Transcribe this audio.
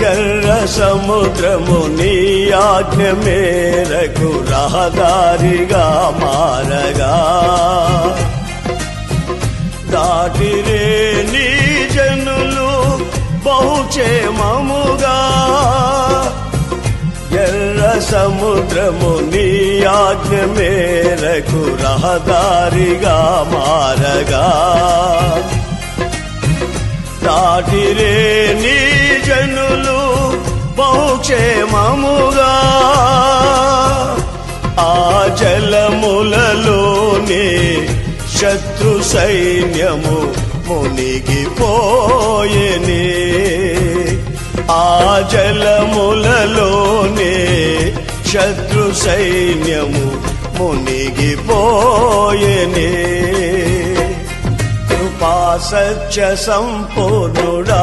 ఎర్ర సముద్రము నీ ఆజ్ఞ మేరకు రహదారిగా మారగా దాటిరే నీ జనులు బహుక్షేమముగా ఎర్ర సముద్రము నీ ఆజ్ఞ మేరకు రహదారిగా మారగా దాటిరే నీ జనులు బహుక్షేమముగా ఆ జలములలోనే శత్రు సైన్యము మునిగిపోయెనే ఆ జలములలోనే శత్రు సైన్యము మునిగిపోయెనే కృపా సత్య సంపూర్ణుడా